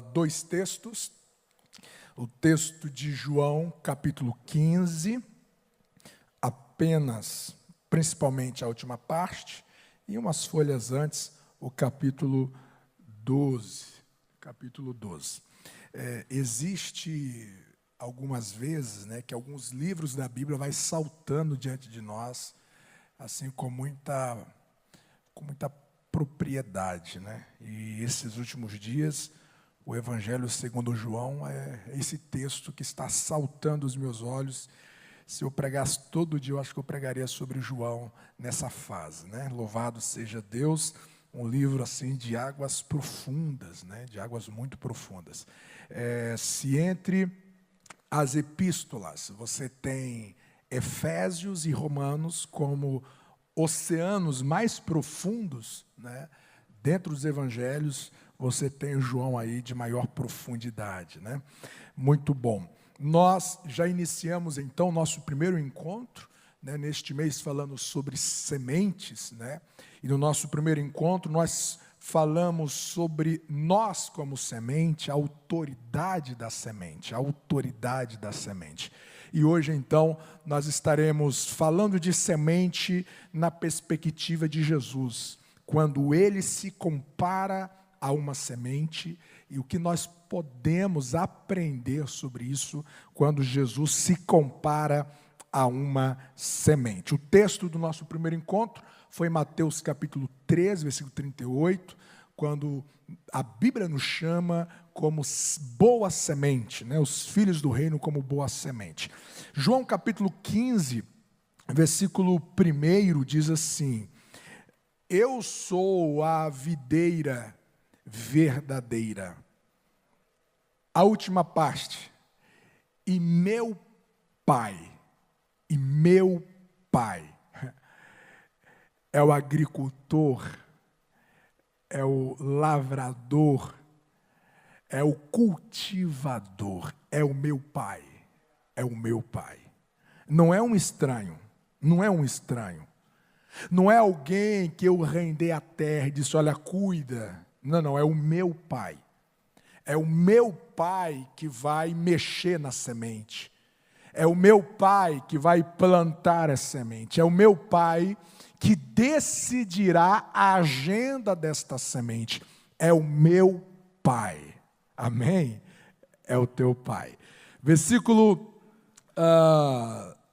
dois textos. O texto de João, capítulo 15, principalmente a última parte, e umas folhas antes, o capítulo 12. Existe algumas vezes, que alguns livros da Bíblia vai saltando diante de nós, assim, com muita propriedade, E esses últimos dias, o Evangelho segundo João é esse texto que está saltando os meus olhos. Se eu pregasse todo dia, eu acho que eu pregaria sobre João nessa fase, Louvado seja Deus, um livro assim de águas profundas, de águas muito profundas. Se entre as epístolas você tem Efésios e Romanos como oceanos mais profundos, dentro dos evangelhos, você tem o João aí de maior profundidade, Muito bom. Nós já iniciamos, então, o nosso primeiro encontro, neste mês, falando sobre sementes, E no nosso primeiro encontro, nós falamos sobre nós como semente, a autoridade da semente, E hoje, então, nós estaremos falando de semente na perspectiva de Jesus, quando ele se compara a uma semente, e o que nós podemos aprender sobre isso quando Jesus se compara a uma semente. O texto do nosso primeiro encontro foi Mateus capítulo 13, versículo 38, quando a Bíblia nos chama como boa semente, os filhos do reino como boa semente. João capítulo 15, versículo 1 diz assim: eu sou a videira verdadeira. A última parte, e meu pai é o agricultor, é o lavrador, é o cultivador, é o meu pai. Não é um estranho, não é alguém que eu rendei a terra e disse, olha, cuida. Não, é o meu pai. É o meu pai que vai mexer na semente. É o meu pai que vai plantar a semente. É o meu pai que decidirá a agenda desta semente. É o meu pai. Amém? É o teu pai. Versículo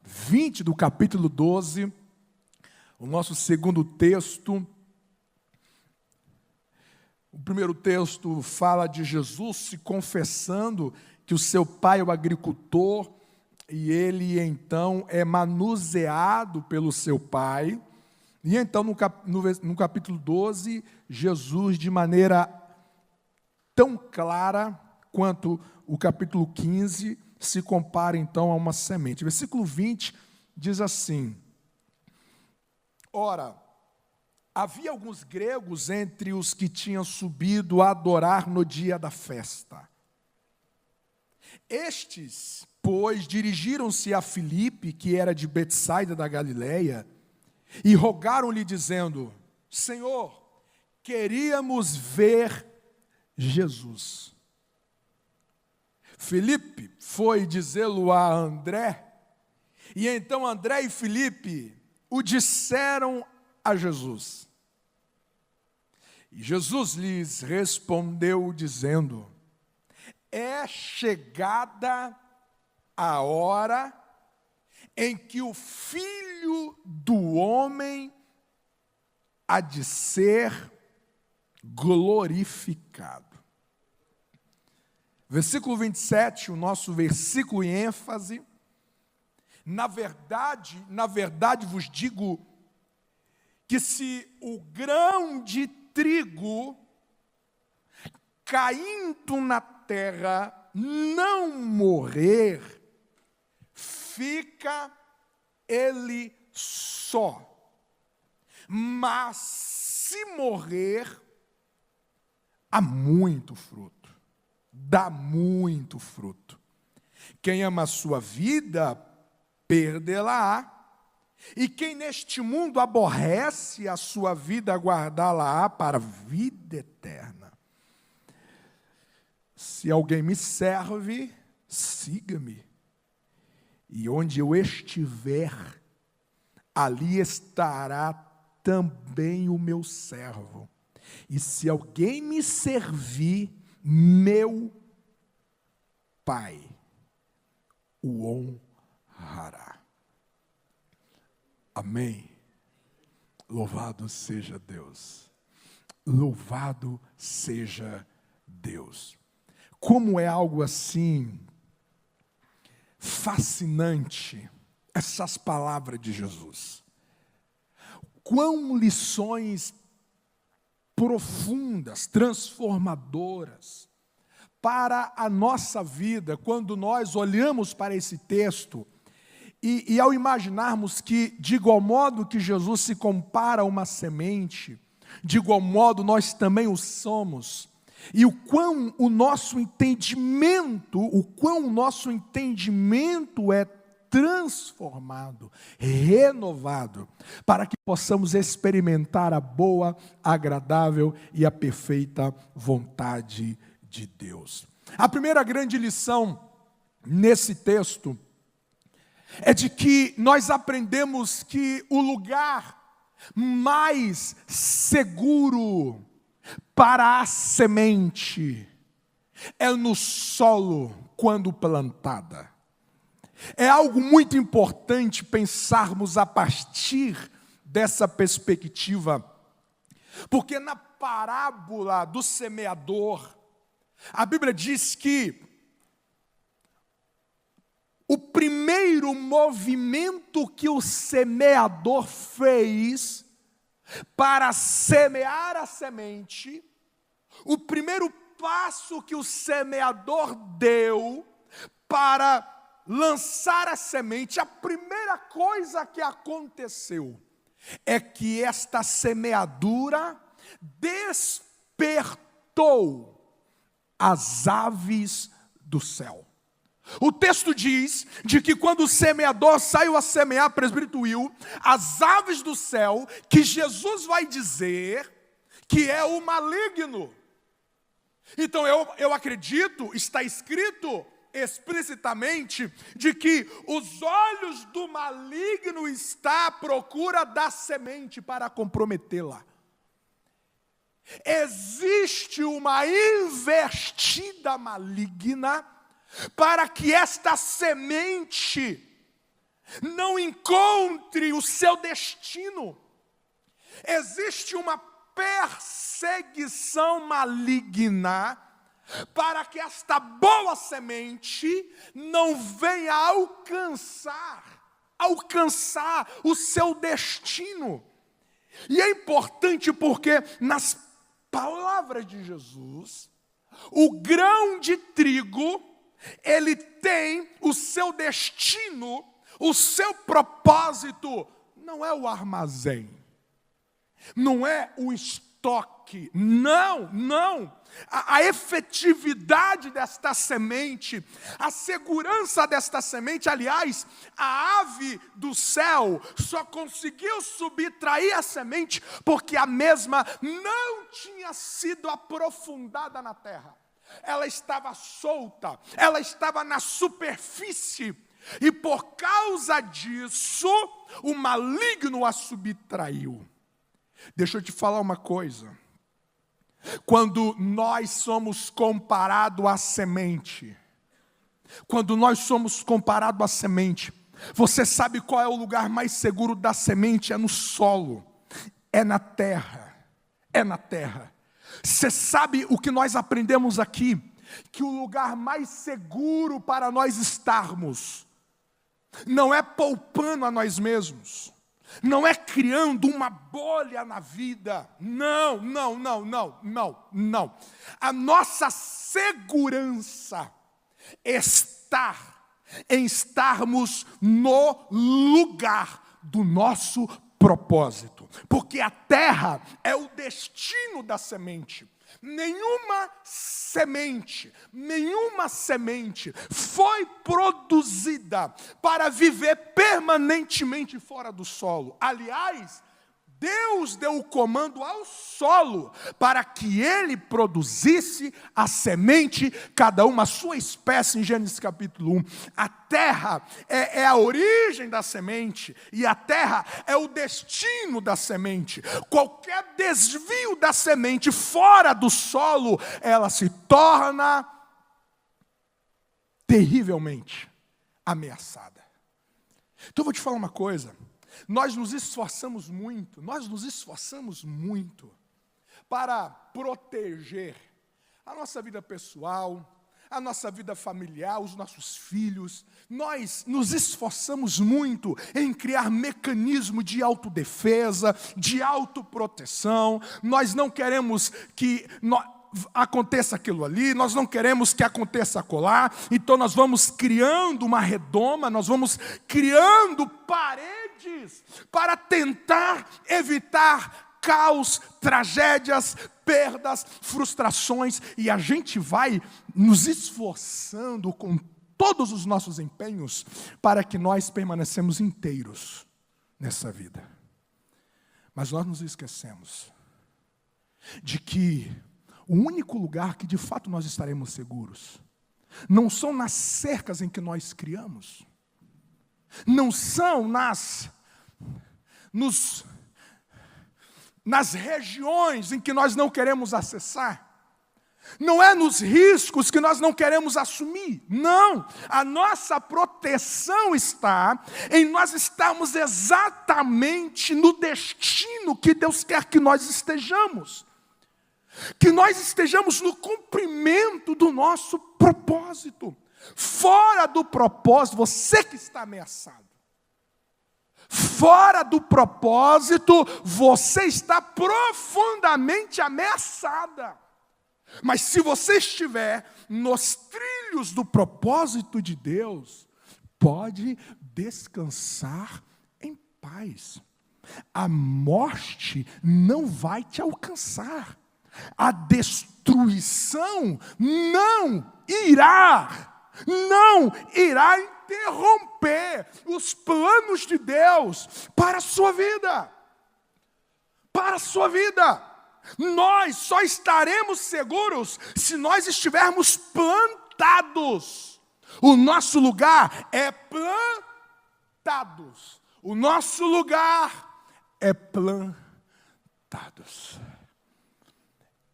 20 do capítulo 12, o nosso segundo texto. O primeiro texto fala de Jesus se confessando que o seu pai é o agricultor, e ele então é manuseado pelo seu pai. E então no capítulo 12, Jesus, de maneira tão clara quanto o capítulo 15, se compara então a uma semente. Versículo 20 diz assim: ora, havia alguns gregos entre os que tinham subido a adorar no dia da festa. Estes, pois, dirigiram-se a Filipe, que era de Betsaida da Galileia, e rogaram-lhe dizendo: Senhor, queríamos ver Jesus. Filipe foi dizê-lo a André, e então André e Filipe o disseram a Jesus. E Jesus lhes respondeu dizendo: é chegada a hora em que o Filho do Homem há de ser glorificado. Versículo 27, o nosso versículo em ênfase. Na verdade vos digo que se o grão de trigo caindo na terra não morrer, fica ele só. Mas se morrer, há muito fruto, dá muito fruto. Quem ama a sua vida, perdê-la-á. E quem neste mundo aborrece a sua vida, guardá-la-á para a vida eterna. Se alguém me serve, siga-me. E onde eu estiver, ali estará também o meu servo. E se alguém me servir, meu Pai o honrará. Amém. Louvado seja Deus. Louvado seja Deus. Como é algo assim fascinante essas palavras de Jesus. Quão lições profundas, transformadoras para a nossa vida, quando nós olhamos para esse texto e ao imaginarmos que, de igual modo que Jesus se compara a uma semente, de igual modo nós também o somos, e o quão o nosso entendimento é transformado, renovado, para que possamos experimentar a boa, agradável e a perfeita vontade de Deus. A primeira grande lição nesse texto é de que nós aprendemos que o lugar mais seguro para a semente é no solo quando plantada. É algo muito importante pensarmos a partir dessa perspectiva, porque na parábola do semeador, a Bíblia diz que o primeiro movimento que o semeador fez para semear a semente, o primeiro passo que o semeador deu para lançar a semente, a primeira coisa que aconteceu é que esta semeadura despertou as aves do céu. O texto diz de que quando o semeador saiu a semear, presbítero Will, as aves do céu, que Jesus vai dizer que é o maligno. Então eu acredito, está escrito explicitamente, de que os olhos do maligno estão à procura da semente para comprometê-la. Existe uma investida maligna para que esta semente não encontre o seu destino. Existe uma perseguição maligna para que esta boa semente não venha alcançar o seu destino. E é importante porque nas palavras de Jesus, o grão de trigo, ele tem o seu destino, o seu propósito, não é o armazém, não é o estoque, não. A efetividade desta semente, a segurança desta semente, aliás, a ave do céu só conseguiu subtrair a semente porque a mesma não tinha sido aprofundada na terra. Ela estava solta, ela estava na superfície, e por causa disso, o maligno a subtraiu. Deixa eu te falar uma coisa. Quando nós somos comparados à semente, você sabe qual é o lugar mais seguro da semente? É no solo, é na terra. Você sabe o que nós aprendemos aqui? Que o lugar mais seguro para nós estarmos não é poupando a nós mesmos, não é criando uma bolha na vida, não. A nossa segurança está em estarmos no lugar do nosso propósito, porque a terra é o destino da semente. Nenhuma semente foi produzida para viver permanentemente fora do solo. Aliás, Deus deu o comando ao solo para que ele produzisse a semente, cada uma a sua espécie, em Gênesis capítulo 1. A terra é a origem da semente, e a terra é o destino da semente. Qualquer desvio da semente fora do solo, ela se torna terrivelmente ameaçada. Então eu vou te falar uma coisa. Nós nos esforçamos muito para proteger a nossa vida pessoal, a nossa vida familiar, os nossos filhos. Nós nos esforçamos muito em criar mecanismo de autodefesa, de autoproteção. Nós não queremos que aconteça aquilo ali, nós não queremos que aconteça acolá, então nós vamos criando uma redoma, nós vamos criando paredes para tentar evitar caos, tragédias, perdas, frustrações, e a gente vai nos esforçando com todos os nossos empenhos para que nós permanecemos inteiros nessa vida. Mas nós nos esquecemos de que o único lugar que de fato nós estaremos seguros não são nas cercas em que nós criamos, não são nas regiões em que nós não queremos acessar, não é nos riscos que nós não queremos assumir. Não, a nossa proteção está em nós estarmos exatamente no destino que Deus quer que nós estejamos. Que nós estejamos no cumprimento do nosso propósito. Fora do propósito, você que está ameaçado. Fora do propósito, você está profundamente ameaçada. Mas se você estiver nos trilhos do propósito de Deus, pode descansar em paz. A morte não vai te alcançar. A destruição não irá interromper os planos de Deus para a sua vida. Para a sua vida. Nós só estaremos seguros se nós estivermos plantados. O nosso lugar é plantados. O nosso lugar é plantados.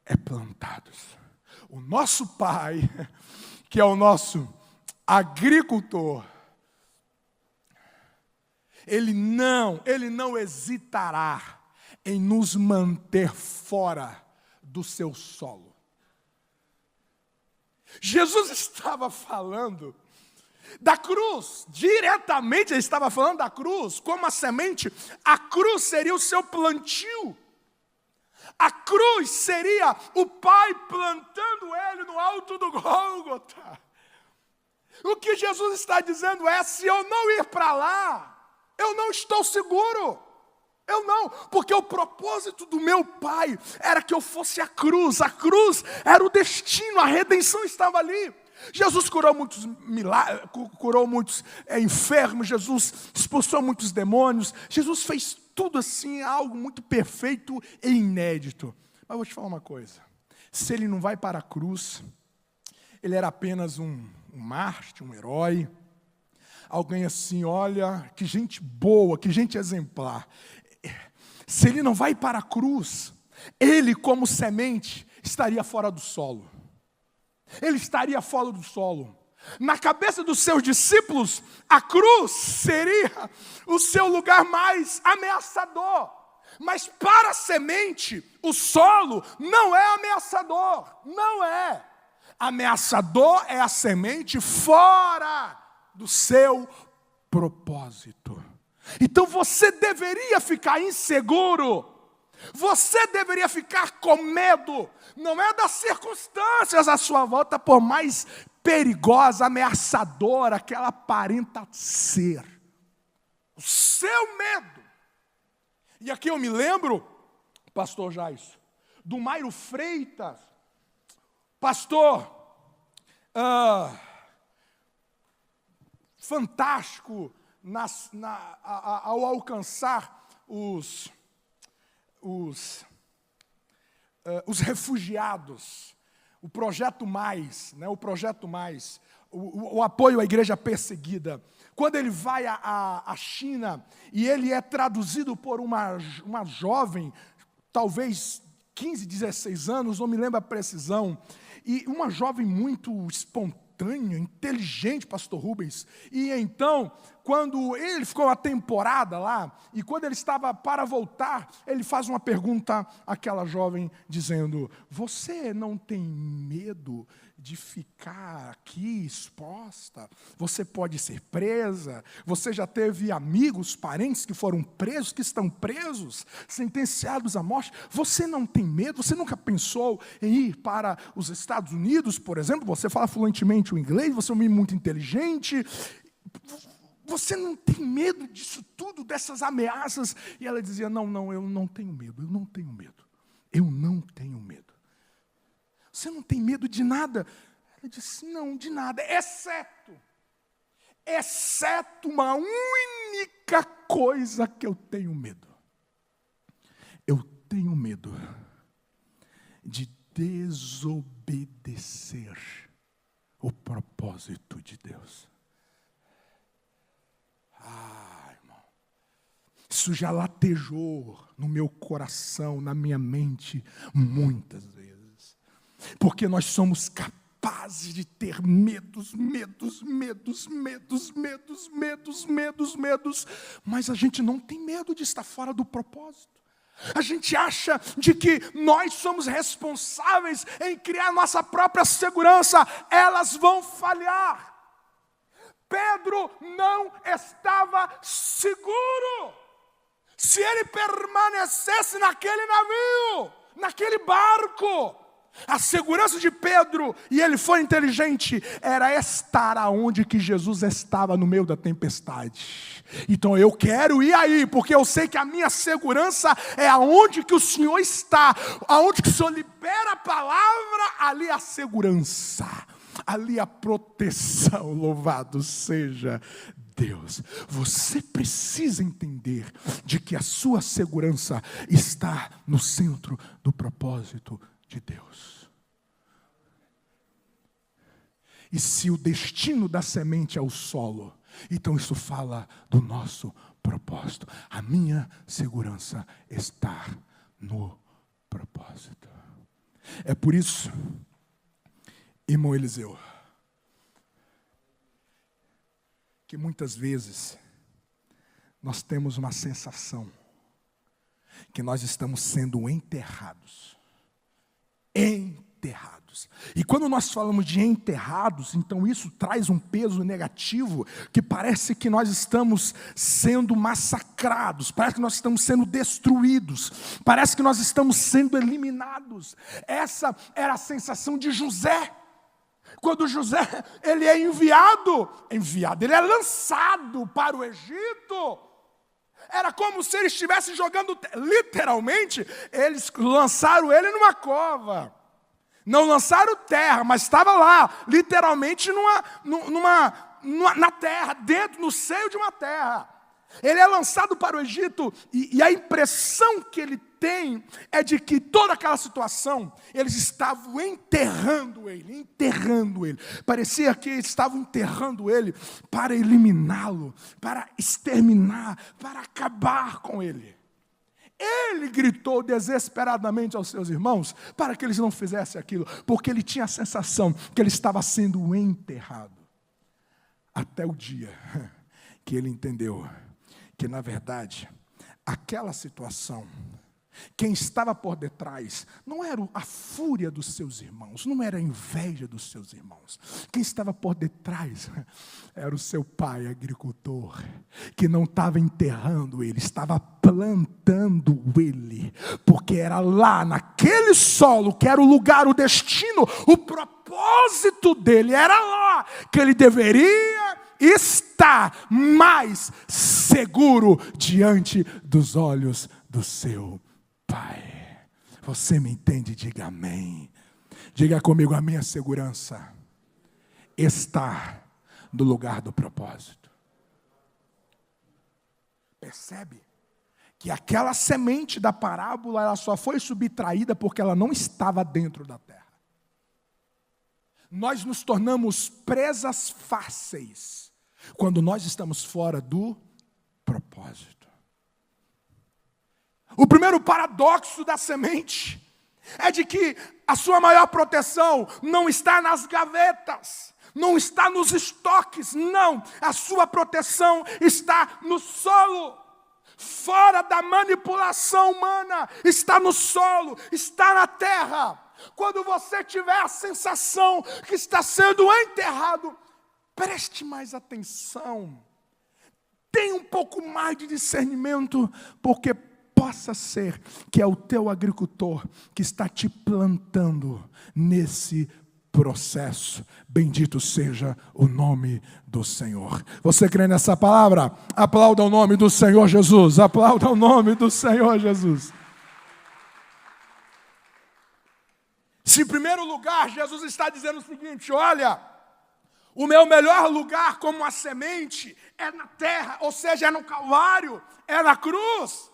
É plantados. O nosso Pai, que é o nosso agricultor, Ele não hesitará em nos manter fora do seu solo. Jesus estava falando da cruz, diretamente ele estava falando da cruz, como a semente, a cruz seria o seu plantio. A cruz seria o Pai plantando ele no alto do Gólgota. O que Jesus está dizendo é, se eu não ir para lá, eu não estou seguro. Eu não, porque o propósito do meu Pai era que eu fosse a cruz era o destino, a redenção estava ali. Jesus curou muitos milagres, curou muitos enfermos, Jesus expulsou muitos demônios, Jesus fez tudo assim, algo muito perfeito e inédito. Mas eu vou te falar uma coisa, se ele não vai para a cruz, ele era apenas um mártir, um herói, alguém assim, olha, que gente boa, que gente exemplar. Se ele não vai para a cruz, ele como semente estaria fora do solo. Ele estaria fora do solo. Na cabeça dos seus discípulos, a cruz seria o seu lugar mais ameaçador. Mas para a semente, o solo não é ameaçador. Não é. Ameaçador é a semente fora do seu propósito. Então você deveria ficar inseguro. Você deveria ficar com medo. Não é das circunstâncias à sua volta, por mais perigosa, ameaçadora que ela aparenta ser. O seu medo. E aqui eu me lembro, pastor Jaisso, do Mairo Freitas, pastor fantástico ao alcançar os refugiados, o Projeto Mais, né, o apoio à igreja perseguida. Quando ele vai à China e ele é traduzido por uma jovem, talvez 15, 16 anos, não me lembro a precisão, e uma jovem muito espontânea, inteligente, pastor Rubens. E então, quando ele ficou uma temporada lá, e quando ele estava para voltar, ele faz uma pergunta àquela jovem, dizendo: você não tem medo de ficar aqui exposta? Você pode ser presa, você já teve amigos, parentes que foram presos, que estão presos, sentenciados à morte. Você não tem medo? Você nunca pensou em ir para os Estados Unidos, por exemplo? Você fala fluentemente o inglês, você é um menino muito inteligente. Você não tem medo disso tudo, dessas ameaças? E ela dizia: não, eu não tenho medo, eu não tenho medo. Eu não tenho medo. Você não tem medo de nada? Ela disse: não, de nada, exceto uma única coisa que eu tenho medo. Eu tenho medo de desobedecer o propósito de Deus. Irmão, isso já latejou no meu coração, na minha mente, muitas vezes. Porque nós somos capazes de ter medos, mas a gente não tem medo de estar fora do propósito. A gente acha de que nós somos responsáveis em criar nossa própria segurança. Elas vão falhar. Pedro não estava seguro. Se ele permanecesse naquele navio, naquele barco, a segurança de Pedro, e ele foi inteligente, era estar aonde que Jesus estava no meio da tempestade. Então eu quero ir aí, porque eu sei que a minha segurança é aonde que o Senhor está. Aonde que o Senhor libera a palavra, ali a segurança, ali a proteção. Louvado seja Deus. Você precisa entender de que a sua segurança está no centro do propósito de Deus. E se o destino da semente é o solo, então isso fala do nosso propósito. A minha segurança está no propósito. É por isso, irmão Eliseu, que muitas vezes nós temos uma sensação que nós estamos sendo enterrados. E quando nós falamos de enterrados, então isso traz um peso negativo, que parece que nós estamos sendo massacrados, parece que nós estamos sendo destruídos, parece que nós estamos sendo eliminados. Essa era a sensação de José. Quando José, ele é enviado, ele é lançado para o Egito. Era como se ele estivesse jogando, literalmente, eles lançaram ele numa cova. Não lançaram terra, mas estava lá, literalmente na terra, no seio de uma terra. Ele é lançado para o Egito, e a impressão que ele tem é de que toda aquela situação, eles estavam enterrando ele. Parecia que eles estavam enterrando ele para eliminá-lo, para exterminar, para acabar com ele. Ele gritou desesperadamente aos seus irmãos para que eles não fizessem aquilo, porque ele tinha a sensação que ele estava sendo enterrado. Até o dia que ele entendeu que, na verdade, aquela situação, quem estava por detrás não era a fúria dos seus irmãos, não era a inveja dos seus irmãos. Quem estava por detrás era o seu pai agricultor, que não estava enterrando ele, estava plantando ele, porque era lá, naquele solo, que era o lugar, o destino, o propósito dele, era lá que ele deveria estar mais seguro diante dos olhos do seu Pai. Você me entende? Diga amém. Diga comigo: a minha segurança está no lugar do propósito. Percebe que aquela semente da parábola ela só foi subtraída porque ela não estava dentro da terra. Nós nos tornamos presas fáceis quando nós estamos fora do propósito. O primeiro paradoxo da semente é de que a sua maior proteção não está nas gavetas, não está nos estoques, não. A sua proteção está no solo, fora da manipulação humana, está no solo, está na terra. Quando você tiver a sensação que está sendo enterrado, preste mais atenção. Tenha um pouco mais de discernimento, porque possa ser que é o teu agricultor que está te plantando nesse processo. Bendito seja o nome do Senhor. Você crê nessa palavra? Aplauda o nome do Senhor Jesus. Aplauda o nome do Senhor Jesus. Se em primeiro lugar Jesus está dizendo o seguinte: olha, o meu melhor lugar como a semente é na terra, ou seja, é no Calvário, é na cruz.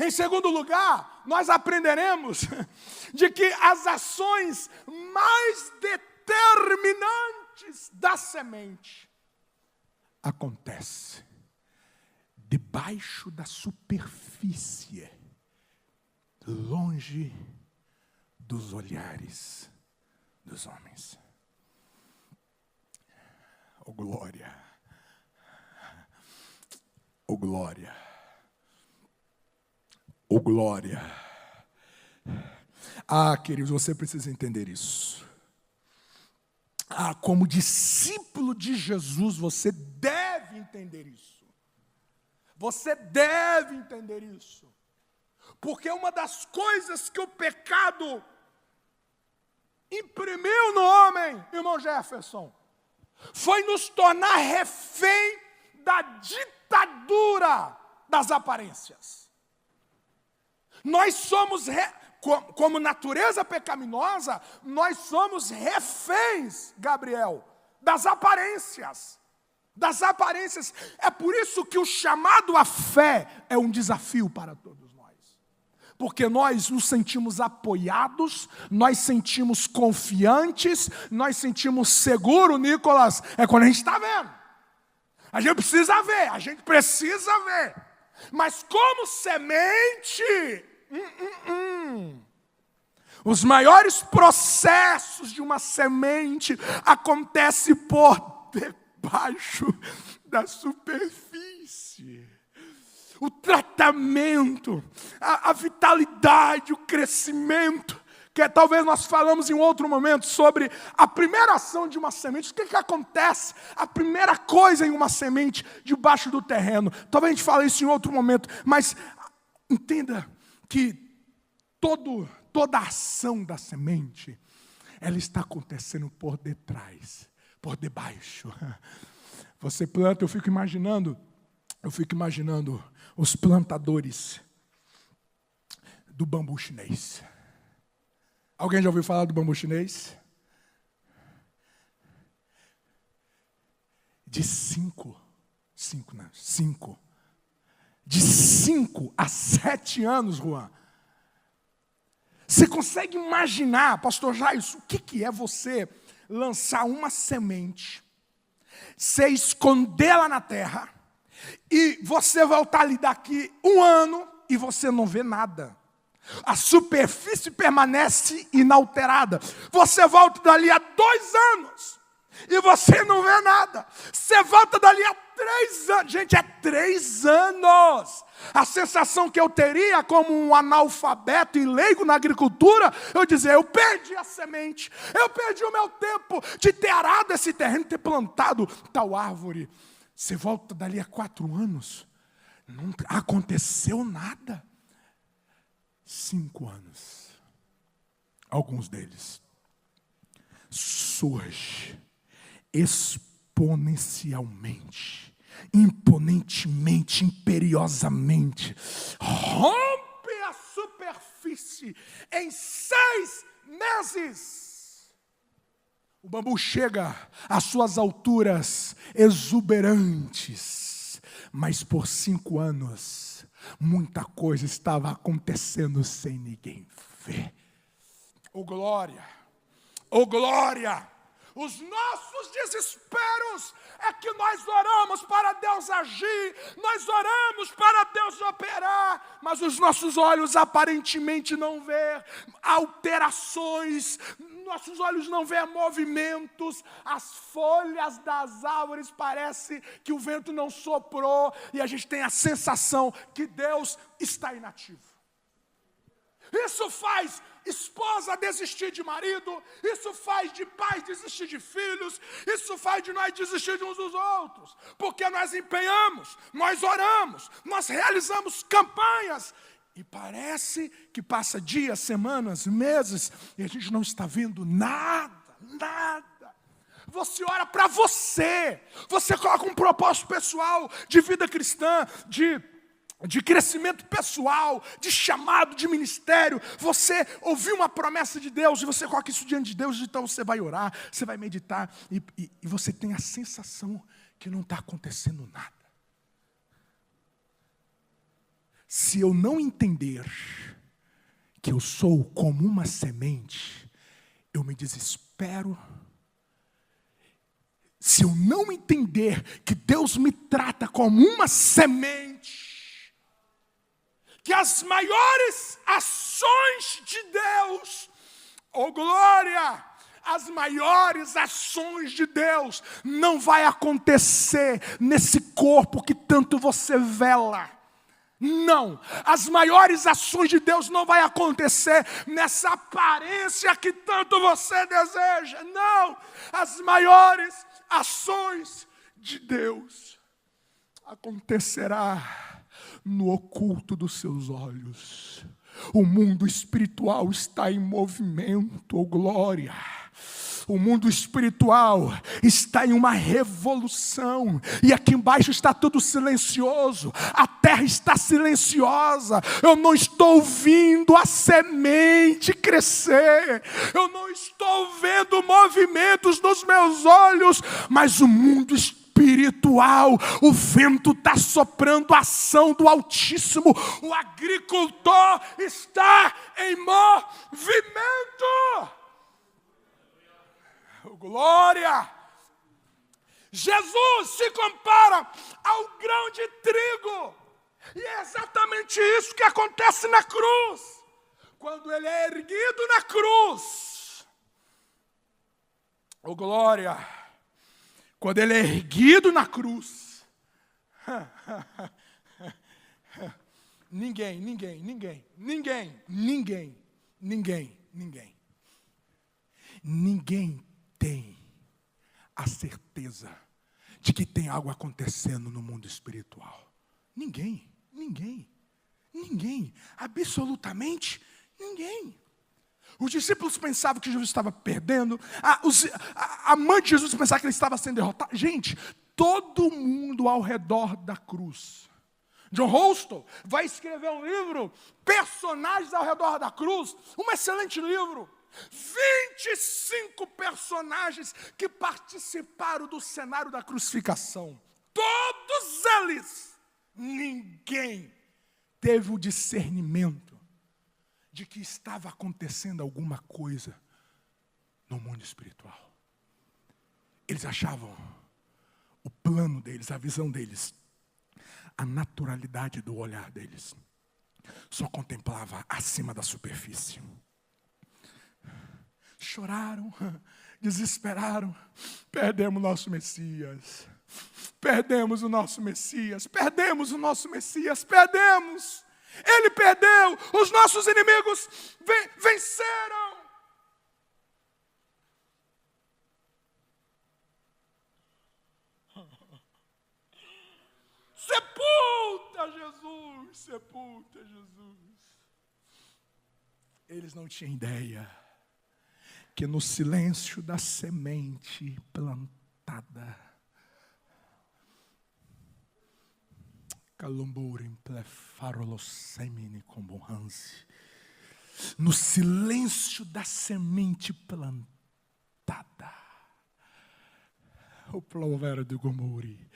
Em segundo lugar, nós aprenderemos de que as ações mais determinantes da semente acontecem debaixo da superfície, longe dos olhares dos homens. Oh glória! Oh glória! Oh glória! Ah, queridos, você precisa entender isso. Ah, como discípulo de Jesus, você deve entender isso. Você deve entender isso. Porque uma das coisas que o pecado imprimiu no homem, irmão Jefferson, foi nos tornar refém da ditadura das aparências. Nós somos, como natureza pecaminosa, nós somos reféns, Gabriel, das aparências. Das aparências. É por isso que o chamado à fé é um desafio para todos. Porque nós nos sentimos apoiados, nós sentimos confiantes, nós sentimos seguro, Nicolas, é quando a gente está vendo. A gente precisa ver. Mas como semente, os maiores processos de uma semente acontecem por debaixo da superfície. O tratamento, a vitalidade, o crescimento, que talvez nós falamos em outro momento sobre a primeira ação de uma semente. O que acontece? A primeira coisa em uma semente debaixo do terreno. Talvez a gente fale isso em outro momento, mas entenda que toda a ação da semente, ela está acontecendo por detrás, por debaixo. Você planta, eu fico imaginando os plantadores do bambu chinês. Alguém já ouviu falar do bambu chinês? De 5 a 7 anos, Juan. Você consegue imaginar, pastor Jair, o que é você lançar uma semente, você escondê-la na terra, e você voltar ali daqui 1 ano e você não vê nada. A superfície permanece inalterada. Você volta dali a 2 anos e você não vê nada. Você volta dali a 3 anos. Gente, é 3 anos. A sensação que eu teria como um analfabeto e leigo na agricultura, eu dizer, eu perdi a semente. Eu perdi o meu tempo de ter arado esse terreno, ter plantado tal árvore. Você volta dali a 4 anos, não aconteceu nada. 5 anos, alguns deles, surge exponencialmente, imponentemente, imperiosamente, rompe a superfície em 6 meses. O bambu chega às suas alturas exuberantes, mas por 5 anos Muita coisa estava acontecendo sem ninguém ver. Oh glória! Oh glória! Os nossos desesperos é que nós oramos para Deus agir, nós oramos para Deus operar, mas os nossos olhos aparentemente não vê alterações, nossos olhos não vê movimentos, as folhas das árvores parece que o vento não soprou e a gente tem a sensação que Deus está inativo. Isso faz esposa desistir de marido, isso faz de pais desistir de filhos, isso faz de nós desistir de uns dos outros, porque nós empenhamos, nós oramos, nós realizamos campanhas, e parece que passa dias, semanas, meses, e a gente não está vendo nada. Você ora para você coloca um propósito pessoal, de vida cristã, de crescimento pessoal, de chamado, de ministério. Você ouviu uma promessa de Deus e você coloca isso diante de Deus, então você vai orar, você vai meditar e você tem a sensação que não está acontecendo nada. Se eu não entender que eu sou como uma semente, eu me desespero. Se eu não entender que Deus me trata como uma semente, que as maiores ações de Deus, oh glória, as maiores ações de Deus não vai acontecer nesse corpo que tanto você vela. Não, as maiores ações de Deus não vai acontecer nessa aparência que tanto você deseja. Não, as maiores ações de Deus acontecerá no oculto dos seus olhos. O mundo espiritual está em movimento, oh glória. O mundo espiritual está em uma revolução. E aqui embaixo está tudo silencioso. A terra está silenciosa. Eu não estou vendo a semente crescer. Eu não estou vendo movimentos nos meus olhos. Mas o mundo espiritual, o vento está soprando a ação do Altíssimo. O agricultor está em movimento. Glória! Jesus se compara ao grão de trigo. E é exatamente isso que acontece na cruz. Quando ele é erguido na cruz. Oh glória! Quando ele é erguido na cruz. Ninguém tem a certeza de que tem algo acontecendo no mundo espiritual. Ninguém, absolutamente ninguém. Os discípulos pensavam que Jesus estava perdendo, a mãe de Jesus pensava que ele estava sendo derrotado. Gente, todo mundo ao redor da cruz. John Holston vai escrever um livro, Personagens ao Redor da Cruz, um excelente livro. 25 personagens que participaram do cenário da crucificação. Todos eles, ninguém teve o discernimento de que estava acontecendo alguma coisa no mundo espiritual. Eles achavam o plano deles, a visão deles, a naturalidade do olhar deles, só contemplava acima da superfície. Choraram, desesperaram, perdemos nosso Messias, perdemos o nosso Messias, perdemos. Ele perdeu, os nossos inimigos venceram. Sepulta Jesus. Eles não tinham ideia que no silêncio da semente plantada, no silêncio da semente plantada, o plovera de Gomori,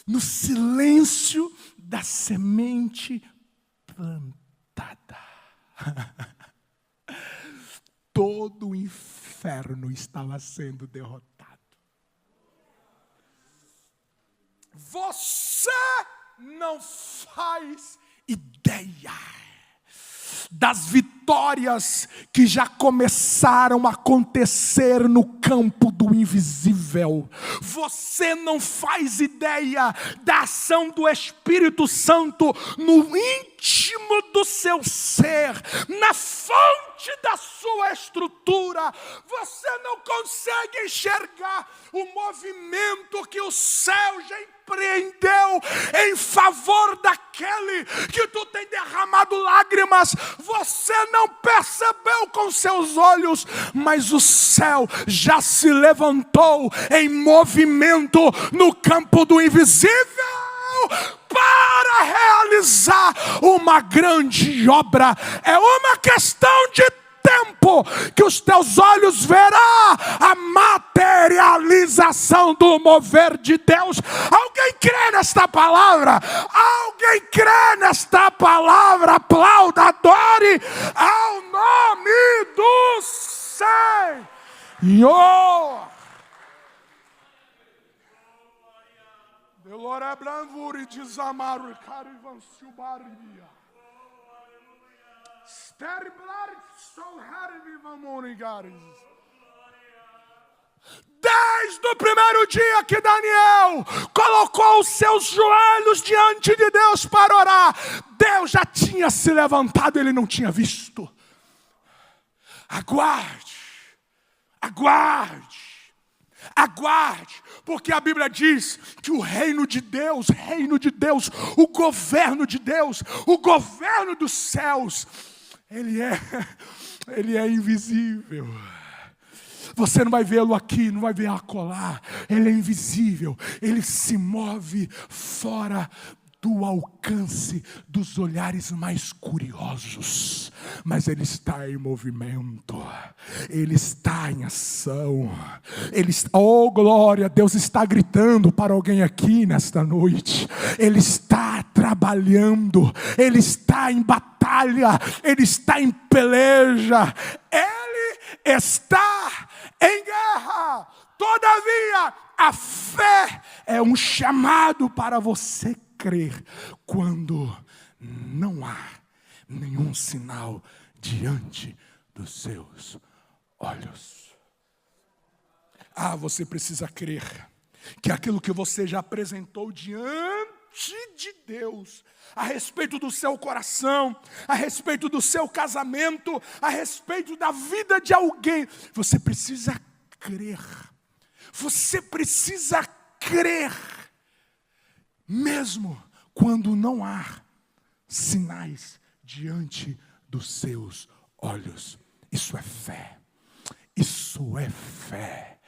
no silêncio da semente levantada. Todo o inferno estava sendo derrotado. Você não faz ideia das vitórias que já começaram a acontecer no campo do invisível. Você não faz ideia da ação do Espírito Santo no íntimo do seu ser, na fonte da sua estrutura. Você não consegue enxergar o movimento que o céu já empreendeu em favor daquele que tu tem derramado lágrimas. Você não percebeu com seus olhos, mas o céu já se levantou em movimento no campo do invisível para realizar uma grande obra. É uma questão de tempo que os teus olhos verão a materialização do mover de Deus. Alguém crê nesta palavra? Alguém crê nesta palavra? Aplauda, adore ao nome do Senhor. Delora blanvuri desamaru carivan subaria. Desde o primeiro dia que Daniel colocou os seus joelhos diante de Deus para orar, Deus já tinha se levantado, ele não tinha visto. Aguarde, aguarde, aguarde, porque a Bíblia diz que o reino de Deus, o governo de Deus, o governo dos céus, ele é invisível. Você não vai vê-lo aqui, não vai ver acolá. Ele é invisível. Ele se move fora do alcance dos olhares mais curiosos. Mas ele está em movimento. Ele está em ação. Oh glória, Deus está gritando para alguém aqui nesta noite. Ele está trabalhando. Ele está em batalha. Ele está em peleja. Ele está em guerra. Todavia, a fé é um chamado para você crer quando não há nenhum sinal diante dos seus olhos. Você precisa crer que aquilo que você já apresentou diante de Deus, a respeito do seu coração, a respeito do seu casamento, a respeito da vida de alguém, você precisa crer. Você precisa crer, mesmo quando não há sinais diante dos seus olhos. Isso é fé. Isso é fé.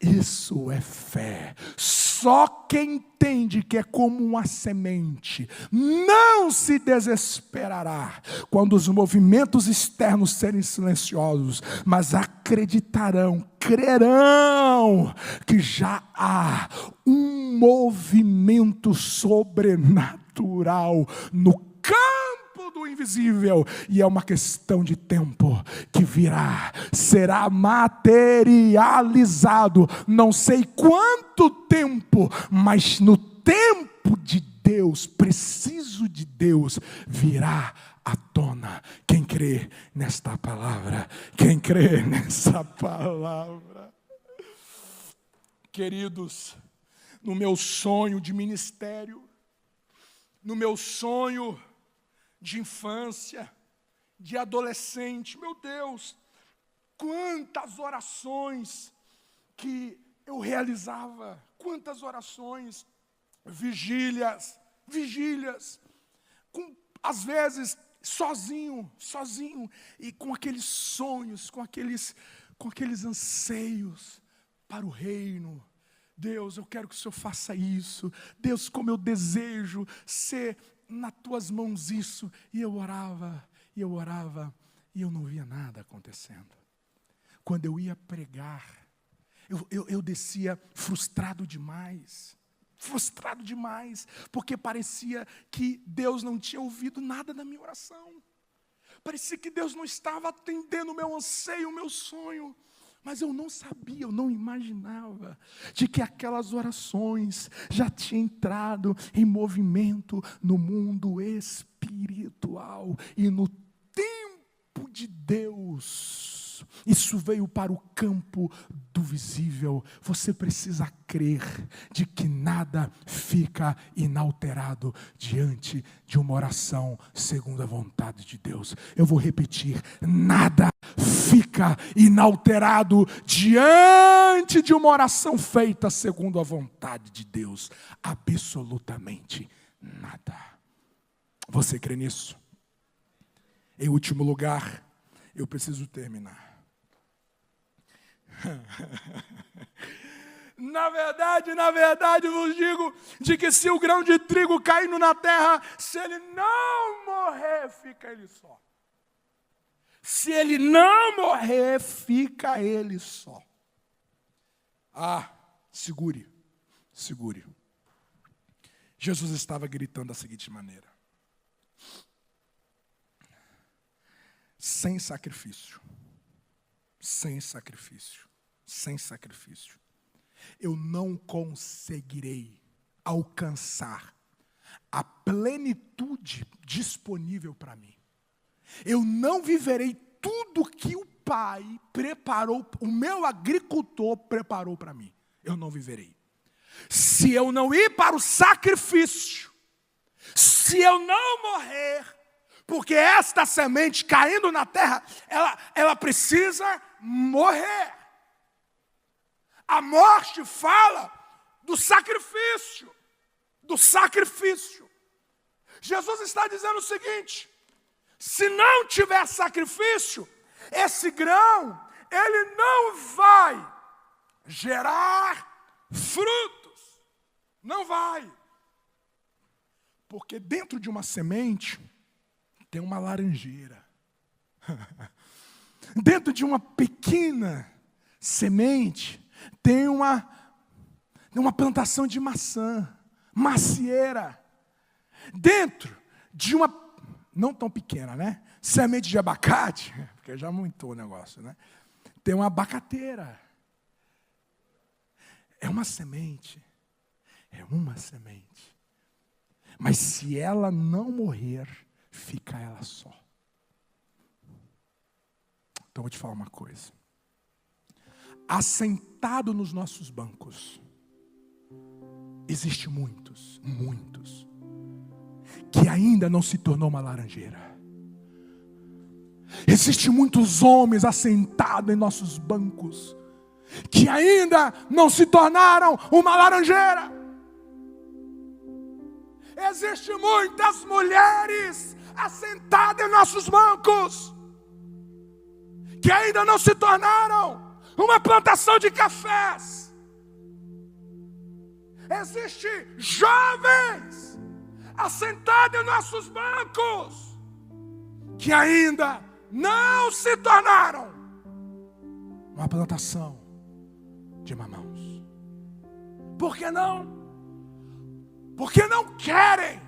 Isso é fé. Só quem entende que é como uma semente não se desesperará quando os movimentos externos serem silenciosos, mas acreditarão, crerão que já há um movimento sobrenatural no campo do invisível, e é uma questão de tempo que virá, será materializado, não sei quanto tempo, mas no tempo de Deus, preciso de Deus, virá à tona. Quem crê nesta palavra? Quem crê nessa palavra? Queridos, no meu sonho de ministério, no meu sonho de infância, de adolescente, meu Deus, quantas orações que eu realizava, quantas orações, vigílias, às vezes sozinho, e com aqueles sonhos, com aqueles anseios para o reino. Deus, eu quero que o Senhor faça isso. Deus, como eu desejo ser nas tuas mãos isso. E eu orava, e eu não via nada acontecendo. Quando eu ia pregar, eu descia frustrado demais. frustrado demais, porque parecia que Deus não tinha ouvido nada da minha oração. Parecia que Deus não estava atendendo o meu anseio, o meu sonho. Mas eu não sabia, eu não imaginava de que aquelas orações já tinham entrado em movimento no mundo espiritual e no tempo de Deus. Isso veio para o campo do visível. Você precisa crer de que nada fica inalterado diante de uma oração segundo a vontade de Deus. Eu vou repetir: nada fica inalterado diante de uma oração feita segundo a vontade de Deus. Absolutamente nada. Você crê nisso? Em último lugar, eu preciso terminar. Na verdade, vos digo de que se o grão de trigo caindo na terra, se ele não morrer, fica ele só. Se ele não morrer, fica ele só. Segure. Jesus estava gritando da seguinte maneira: sem sacrifício, eu não conseguirei alcançar a plenitude disponível para mim. Eu não viverei tudo que o Pai preparou, o meu agricultor preparou para mim. Eu não viverei. Se eu não ir para o sacrifício, se eu não morrer, porque esta semente caindo na terra, ela precisa morrer. A morte fala do sacrifício. Jesus está dizendo o seguinte: se não tiver sacrifício, esse grão, ele não vai gerar frutos. Não vai. Porque dentro de uma semente tem uma laranjeira. Dentro de uma pequena semente tem uma plantação de maçã, macieira. Dentro de uma, não tão pequena, né? Semente de abacate, porque já aumentou o negócio, né? Tem uma abacateira. É uma semente. Mas se ela não morrer, fica ela só. Então eu vou te falar uma coisa. Assentado nos nossos bancos, existe muitos, que ainda não se tornou uma laranjeira. Existem muitos homens assentados em nossos bancos, que ainda não se tornaram uma laranjeira. Existem muitas mulheres assentadas em nossos bancos, que ainda não se tornaram uma plantação de cafés. Existem jovens assentados em nossos bancos, que ainda não se tornaram uma plantação de mamãos. Por que não? Porque não querem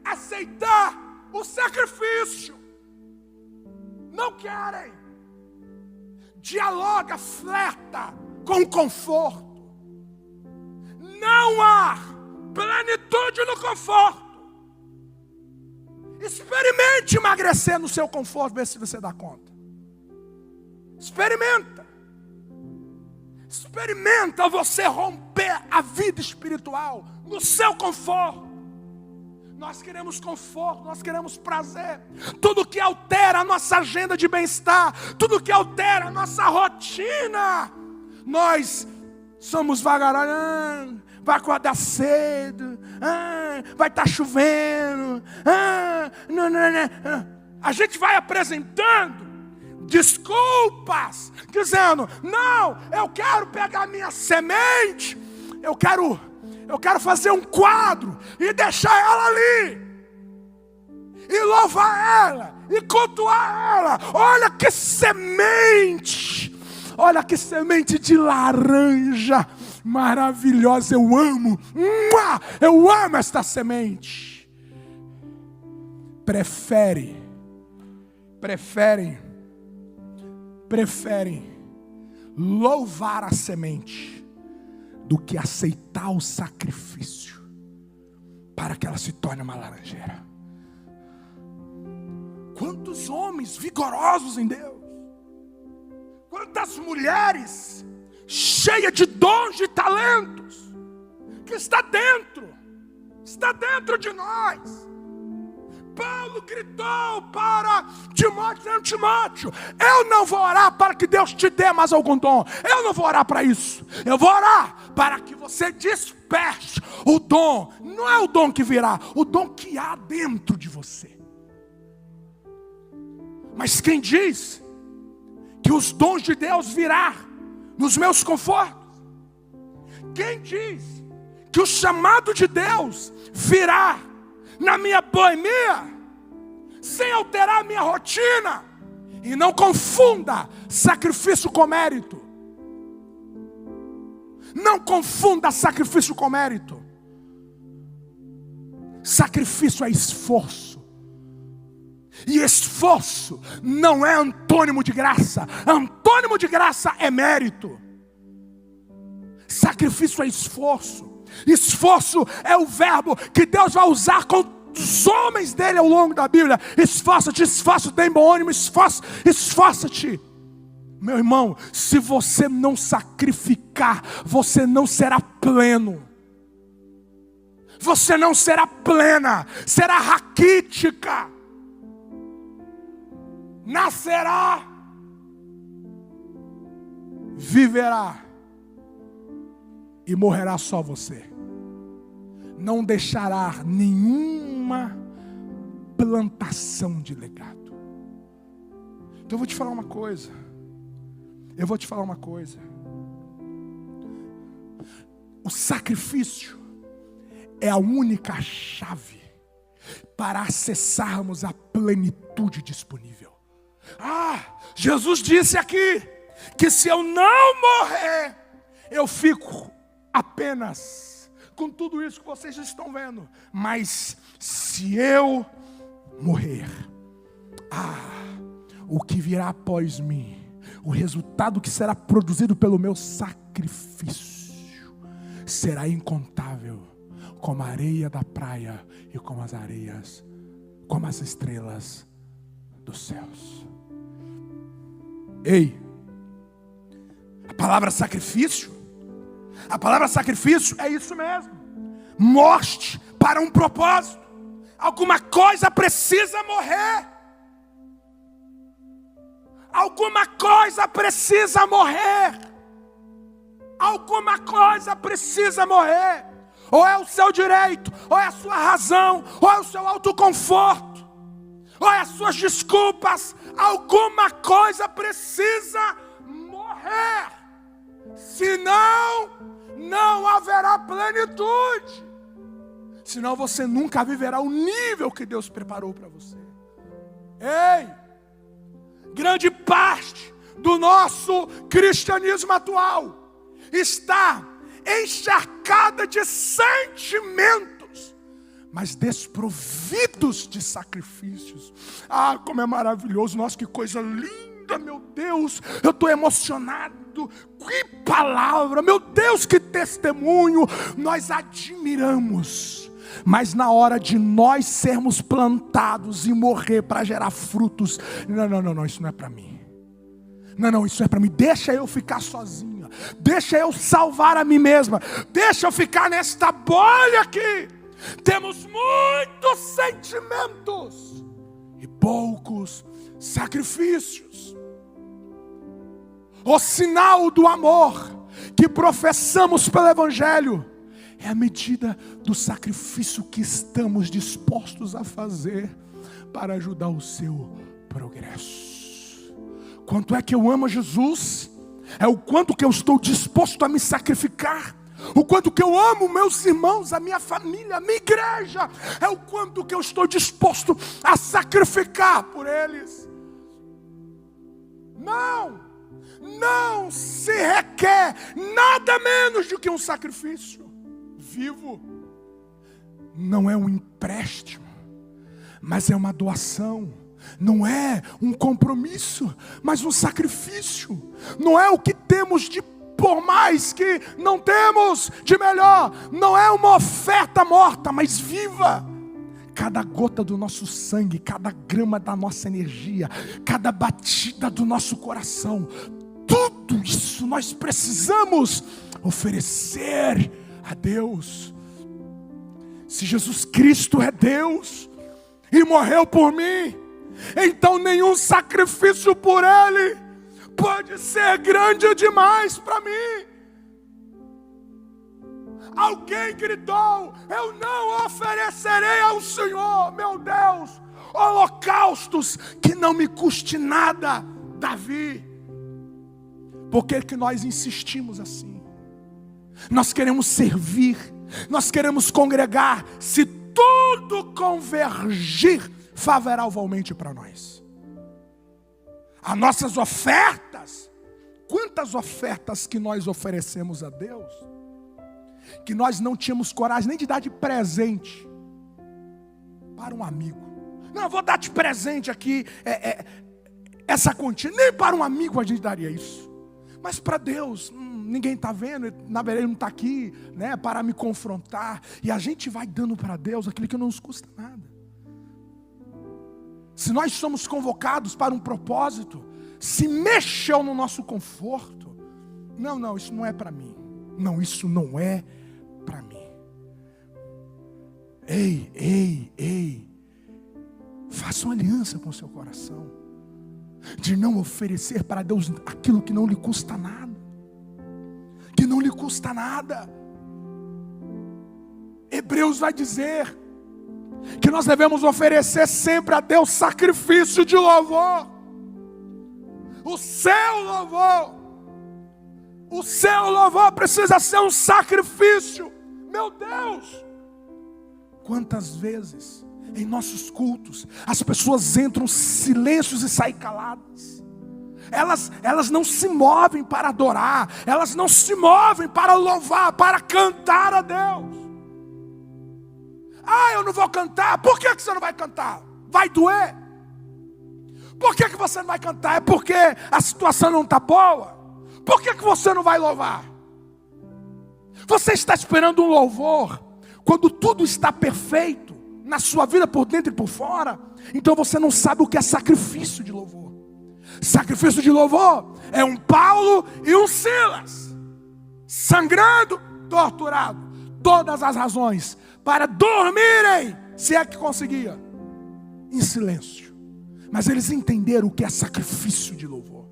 aceitar o sacrifício. Não querem. Dialoga, flerta com o conforto. Não há plenitude no conforto. Experimente emagrecer no seu conforto, ver se você dá conta. Experimenta você romper a vida espiritual no seu conforto. Nós queremos conforto, nós queremos prazer. Tudo que altera a nossa agenda de bem-estar, tudo que altera a nossa rotina, nós somos vagarosos. Vai acordar cedo, vai estar chovendo, A gente vai apresentando desculpas, dizendo: não, eu quero pegar minha semente, eu quero fazer um quadro e deixar ela ali, e louvar ela, e cultuar ela. Olha que semente de laranja maravilhosa. Eu amo esta semente. Preferem louvar a semente do que aceitar o sacrifício para que ela se torne uma laranjeira. Quantos homens vigorosos em Deus, quantas mulheres cheias de dons e talentos, que está dentro de nós. Paulo gritou para Timóteo: eu não vou orar para que Deus te dê mais algum dom, eu não vou orar para isso, eu vou orar para que você desperte o dom. Não é o dom que virá, o dom que há dentro de você. Mas quem diz que os dons de Deus virá nos meus confortos? Quem diz que o chamado de Deus virá na minha boemia, sem alterar a minha rotina? E não confunda sacrifício com mérito. Não confunda sacrifício com mérito. Sacrifício é esforço. E esforço não é antônimo de graça. Antônimo de graça é mérito. Sacrifício é esforço. Esforço é o verbo que Deus vai usar com os homens dele ao longo da Bíblia. Esforça-te, esforça-te, tem bom ânimo, esforça-te. Meu irmão, se você não sacrificar, você não será pleno. Você não será plena, será raquítica. Nascerá, viverá e morrerá só você. Não deixará nenhuma plantação de legado. Então eu vou te falar uma coisa. O sacrifício é a única chave para acessarmos a plenitude disponível. Jesus disse aqui que se eu não morrer, eu fico apenas com tudo isso que vocês estão vendo. Mas se eu morrer, o que virá após mim, o resultado que será produzido pelo meu sacrifício, será incontável, como a areia da praia e como as areias, como as estrelas dos céus. Ei, a palavra sacrifício é isso mesmo. Morte para um propósito. Alguma coisa precisa morrer. Alguma coisa precisa morrer. Alguma coisa precisa morrer. Ou é o seu direito, ou é a sua razão, ou é o seu autoconforto, ou é as suas desculpas. Alguma coisa precisa morrer. Senão, não haverá plenitude. Senão você nunca viverá o nível que Deus preparou para você. Ei, grande parte do nosso cristianismo atual está encharcada de sentimentos, mas desprovidos de sacrifícios. Como é maravilhoso. Nossa, que coisa linda, meu Deus. Eu estou emocionado. Que palavra, meu Deus, que testemunho. Nós admiramos. Mas na hora de nós sermos plantados e morrer para gerar frutos, não, isso não é para mim. Não, isso é para mim. Deixa eu ficar sozinha. Deixa eu salvar a mim mesma. Deixa eu ficar nesta bolha aqui. Temos muitos sentimentos e poucos sacrifícios. O sinal do amor que professamos pelo Evangelho é a medida do sacrifício que estamos dispostos a fazer para ajudar o seu progresso. Quanto é que eu amo Jesus, é o quanto que eu estou disposto a me sacrificar. O quanto que eu amo meus irmãos, a minha família, a minha igreja, é o quanto que eu estou disposto a sacrificar por eles. Não se requer nada nada menos do que um sacrifício vivo. Não é um empréstimo, mas é uma doação. Não é um compromisso, mas um sacrifício. Não é o que temos de por mais que não temos de melhor. Não é uma oferta morta, mas viva. Cada gota do nosso sangue, cada grama da nossa energia, cada batida do nosso coração, tudo isso nós precisamos oferecer a Deus. Se Jesus Cristo é Deus e morreu por mim, então nenhum sacrifício por Ele pode ser grande demais para mim. Alguém gritou: eu não oferecerei ao Senhor, meu Deus, holocaustos que não me custe nada. Davi, por que nós insistimos assim? Nós queremos servir, nós queremos congregar, se tudo convergir favoravelmente para nós. As nossas ofertas, quantas ofertas que nós oferecemos a Deus, que nós não tínhamos coragem nem de dar de presente para um amigo. Não, eu vou dar de presente aqui essa quantia. Nem para um amigo a gente daria isso. Mas para Deus, ninguém está vendo, na verdade ele não está aqui, né, para me confrontar. E a gente vai dando para Deus aquilo que não nos custa nada. Se nós somos convocados para um propósito, se mexeu no nosso conforto, não, isso não é para mim. Não, isso não é para mim. Ei, faça uma aliança com o seu coração, de não oferecer para Deus aquilo que não lhe custa nada. Que não lhe custa nada. Hebreus vai dizer que nós devemos oferecer sempre a Deus sacrifício de louvor. O seu louvor precisa ser um sacrifício. Meu Deus! Quantas vezes em nossos cultos as pessoas entram silêncios e saem caladas. Elas não se movem para adorar, elas não se movem para louvar, para cantar a Deus. Eu não vou cantar. Por que você não vai cantar? Vai doer? Por que você não vai cantar? É porque a situação não está boa? Por que você não vai louvar? Você está esperando um louvor quando tudo está perfeito na sua vida, por dentro e por fora? Então você não sabe o que é sacrifício de louvor. Sacrifício de louvor é um Paulo e um Silas, sangrando, torturado, todas as razões para dormirem, se é que conseguia, em silêncio. Mas eles entenderam o que é sacrifício de louvor.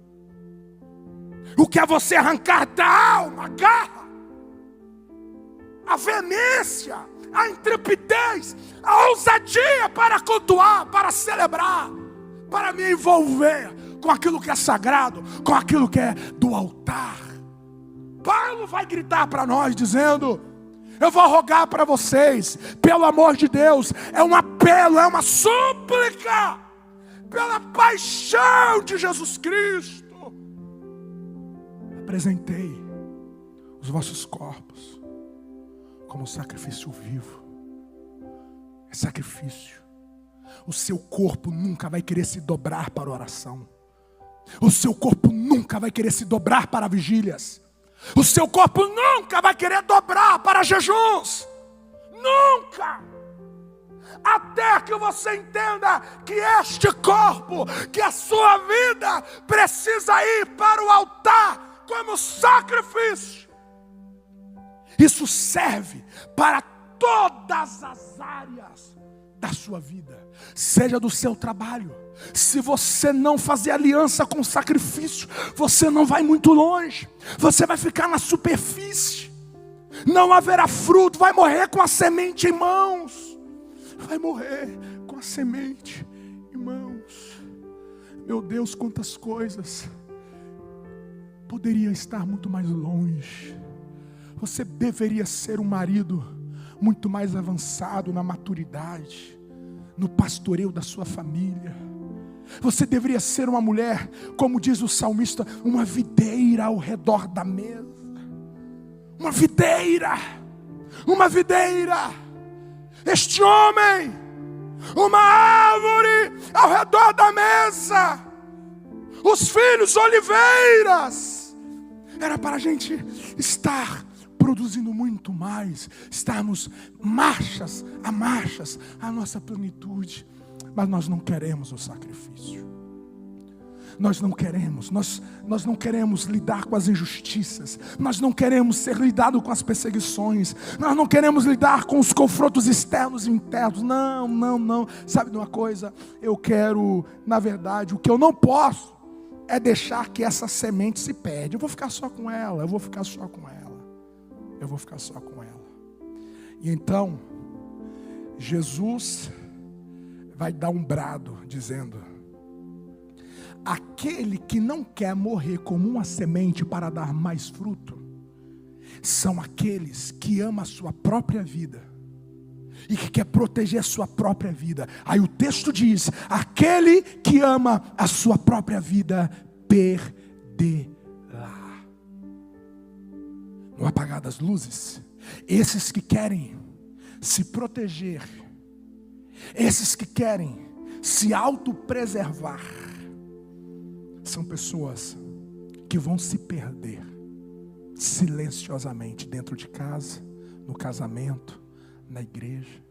O que é você arrancar da alma a garra, a veemência, a intrepidez, a ousadia para cultuar, para celebrar, para me envolver com aquilo que é sagrado, com aquilo que é do altar. Paulo vai gritar para nós dizendo: eu vou rogar para vocês, pelo amor de Deus, é um apelo, é uma súplica, pela paixão de Jesus Cristo. Apresentei os vossos corpos como sacrifício vivo. É sacrifício. O seu corpo nunca vai querer se dobrar para oração. O seu corpo nunca vai querer se dobrar para vigílias. O seu corpo nunca vai querer dobrar para jejuns. Nunca. Até que você entenda que este corpo, que a sua vida precisa ir para o altar como sacrifício. Isso serve para todas as áreas da sua vida, seja do seu trabalho. Se você não fazer aliança com sacrifício, você não vai muito longe, você vai ficar na superfície, não haverá fruto, vai morrer com a semente em mãos, vai morrer com a semente em mãos. Meu Deus, quantas coisas poderiam estar muito mais longe. Você deveria ser um marido muito mais avançado na maturidade, no pastoreio da sua família. Você deveria ser uma mulher, como diz o salmista, uma videira ao redor da mesa. uma videira. Este homem, uma árvore ao redor da mesa, os filhos oliveiras. Era para a gente estar produzindo muito mais, estarmos marchas à nossa plenitude. Mas nós não queremos o sacrifício. Nós não queremos lidar com as injustiças. Nós não queremos ser lidado com as perseguições. Nós não queremos lidar com os confrontos externos e internos. Não. Sabe de uma coisa? Eu quero, na verdade, o que eu não posso é deixar que essa semente se perde. Eu vou ficar só com ela. E então, Jesus vai dar um brado dizendo: aquele que não quer morrer como uma semente para dar mais fruto, são aqueles que amam a sua própria vida e que quer proteger a sua própria vida. Aí o texto diz: aquele que ama a sua própria vida, perderá. No apagar das luzes, esses que querem se proteger, esses que querem se autopreservar, são pessoas que vão se perder silenciosamente dentro de casa, no casamento, na igreja.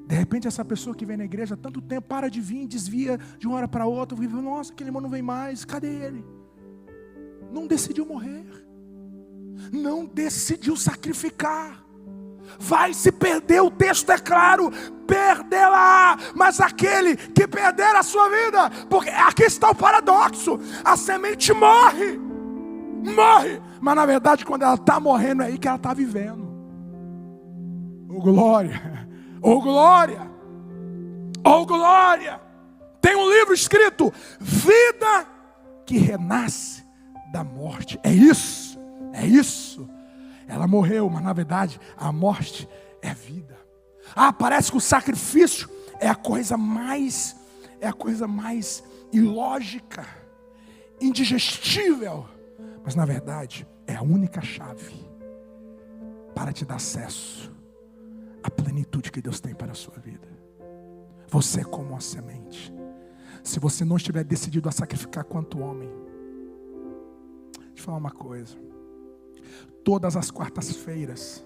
De repente essa pessoa que vem na igreja há tanto tempo para de vir, desvia de uma hora para outra, vive, nossa, aquele irmão não vem mais, cadê ele? Não decidiu morrer, não decidiu sacrificar. Vai se perder, o texto é claro, perderá. Mas aquele que perder a sua vida, porque aqui está o paradoxo, a semente morre, mas na verdade quando ela está morrendo é aí que ela está vivendo. Oh glória, oh glória, oh glória. Tem um livro escrito, vida que renasce da morte. É isso. Ela morreu, mas na verdade a morte é vida. Parece que o sacrifício é a coisa mais ilógica, indigestível. Mas na verdade é a única chave para te dar acesso à plenitude que Deus tem para a sua vida. Você é como uma semente. Se você não estiver decidido a sacrificar quanto homem, deixa eu falar uma coisa. Todas as quartas-feiras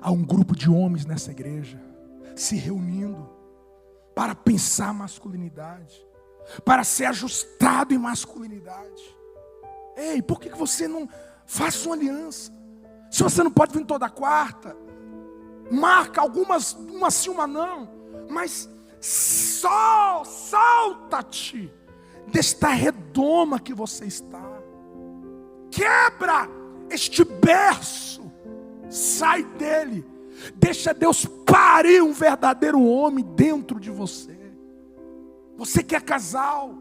há um grupo de homens nessa igreja se reunindo para pensar masculinidade, para ser ajustado em masculinidade. Ei, por que você não faz uma aliança? Se você não pode vir toda quarta, marca algumas, uma sim, uma não, mas solta-te desta redoma que você está. Quebra este berço, sai dele, deixa Deus parir um verdadeiro homem dentro de você. Você que é casal,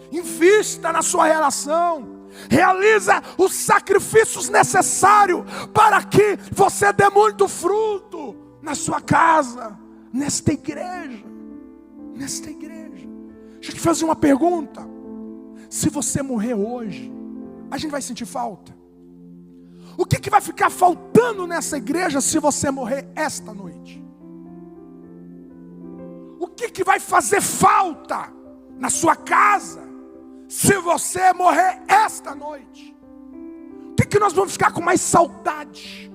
invista na sua relação, realiza os sacrifícios necessários para que você dê muito fruto na sua casa, nesta igreja. Deixa eu te fazer uma pergunta. Se você morrer hoje, a gente vai sentir falta? O que vai ficar faltando nessa igreja se você morrer esta noite? O que vai fazer falta na sua casa se você morrer esta noite? O que nós vamos ficar com mais saudade?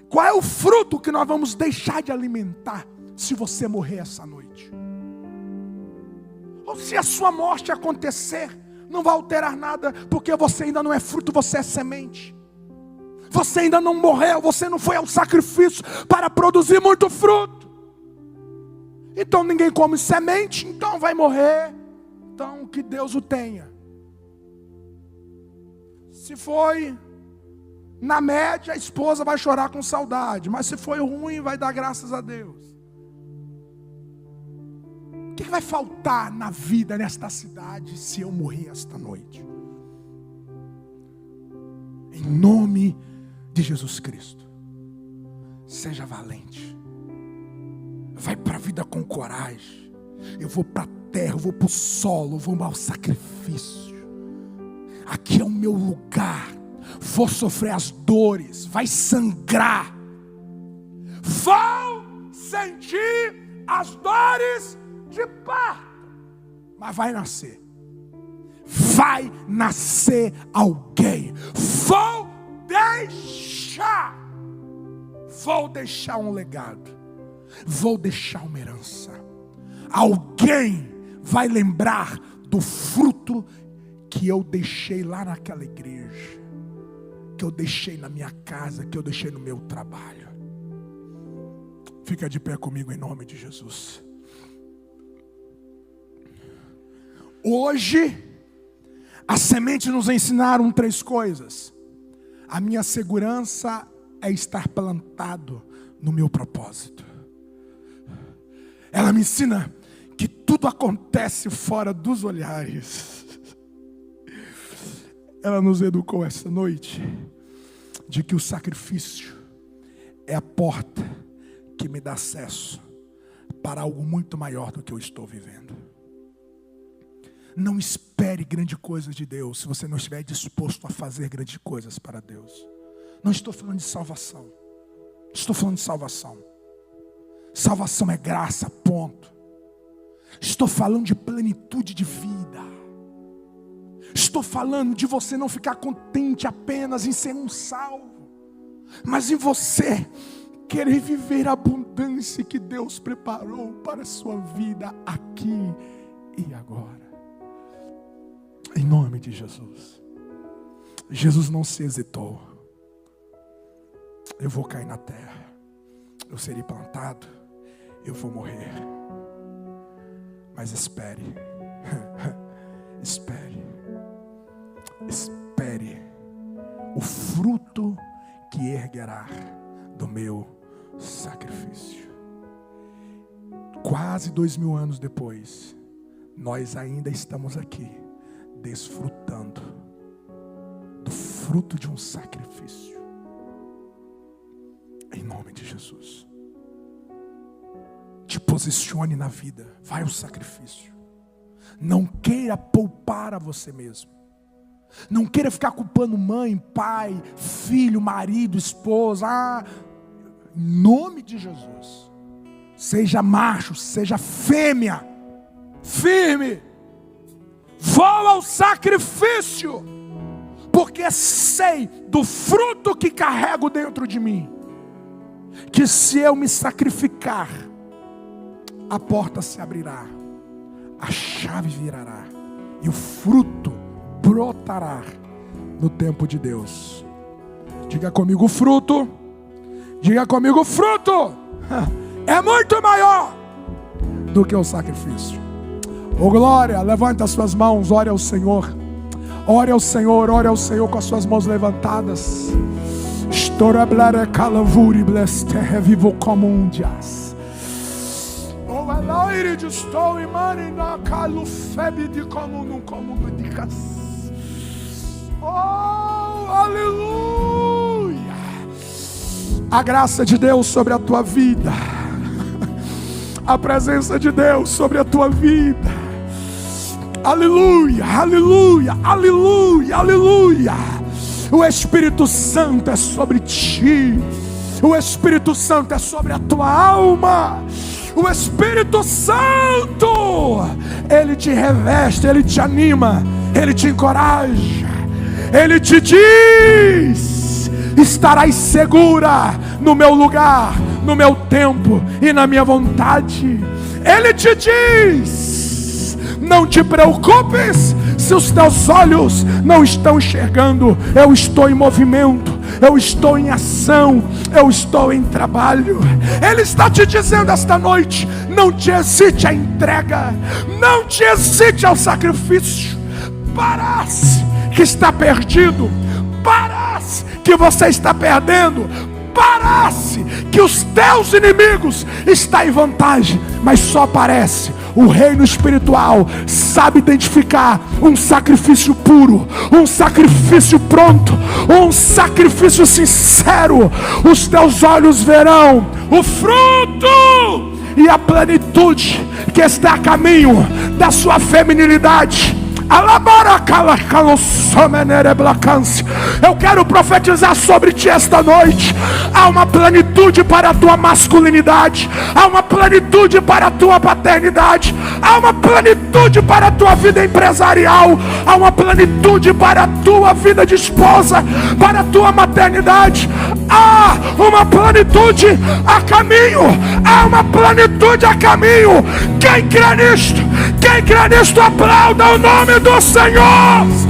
Qual é o fruto que nós vamos deixar de alimentar se você morrer essa noite? Ou se a sua morte acontecer, não vai alterar nada, porque você ainda não é fruto, você é semente. Você ainda não morreu, você não foi ao sacrifício para produzir muito fruto. Então ninguém come semente, então vai morrer. Então que Deus o tenha. Se foi na média, a esposa vai chorar com saudade, mas se foi ruim, vai dar graças a Deus. O que vai faltar na vida nesta cidade se eu morrer esta noite? Em nome de Jesus Cristo, seja valente, vai para a vida com coragem. Eu vou para a terra, eu vou para o solo, eu vou ao sacrifício. Aqui é o meu lugar, vou sofrer as dores, vai sangrar, vou sentir as dores de parto, mas vai nascer. Vai nascer alguém. Vou deixar um legado. Vou deixar uma herança. Alguém vai lembrar do fruto que eu deixei lá naquela igreja, que eu deixei na minha casa, que eu deixei no meu trabalho. Fica de pé comigo em nome de Jesus. Hoje, as sementes nos ensinaram 3 coisas. A minha segurança é estar plantado no meu propósito. Ela me ensina que tudo acontece fora dos olhares. Ela nos educou essa noite de que o sacrifício é a porta que me dá acesso para algo muito maior do que eu estou vivendo. Não espere grande coisa de Deus se você não estiver disposto a fazer grandes coisas para Deus. Não estou falando de salvação. Estou falando de salvação. Salvação é graça, ponto. Estou falando de plenitude de vida. Estou falando de você não ficar contente apenas em ser um salvo, mas em você querer viver a abundância que Deus preparou para a sua vida aqui e agora. Em nome de Jesus. Jesus não se hesitou. Eu vou cair na terra, eu serei plantado, eu vou morrer. Mas espere. Espere o fruto que erguerá do meu sacrifício. Quase 2000 anos depois, nós ainda estamos aqui desfrutando do fruto de um sacrifício. Em nome de Jesus. Te posicione na vida. Vai ao sacrifício. Não queira poupar a você mesmo. Não queira ficar culpando mãe, pai, filho, marido, esposa. Em nome de Jesus. Seja macho, seja fêmea. Firme. Vou ao sacrifício. Porque sei do fruto que carrego dentro de mim. Que se eu me sacrificar, a porta se abrirá, a chave virará e o fruto brotará no tempo de Deus. Diga comigo, fruto. Diga comigo, fruto é muito maior do que o sacrifício. Oh glória, levanta as suas mãos, ore ao Senhor. Ore ao Senhor, ore ao Senhor com as suas mãos levantadas. Vivo como um dias. Oh, a noite de estou e marina calo febe de como num comum de cas. Oh, aleluia. A graça de Deus sobre a tua vida. A presença de Deus sobre a tua vida. Aleluia, aleluia, aleluia, aleluia. O Espírito Santo é sobre ti. O Espírito Santo é sobre a tua alma. O Espírito Santo, Ele te reveste, Ele te anima, Ele te encoraja. Ele te diz: estarás segura no meu lugar, no meu tempo e na minha vontade. Ele te diz: não te preocupes se os teus olhos não estão enxergando. Eu estou em movimento, eu estou em ação, eu estou em trabalho. Ele está te dizendo esta noite: não te hesite à entrega, não te hesite ao sacrifício. Parece que está perdido, parece que você está perdendo, parece que os teus inimigos estão em vantagem, mas só parece. O reino espiritual sabe identificar um sacrifício puro, um sacrifício pronto, um sacrifício sincero. Os teus olhos verão o fruto e a plenitude que está a caminho da sua feminilidade, Eu quero profetizar sobre ti esta noite. Há uma plenitude para a tua masculinidade, há uma plenitude para a tua paternidade, há uma plenitude para a tua vida empresarial, há uma plenitude para a tua vida de esposa, para a tua maternidade. Há uma plenitude a caminho, há uma plenitude a caminho. Quem crê nisto, aplauda o nome do Senhor.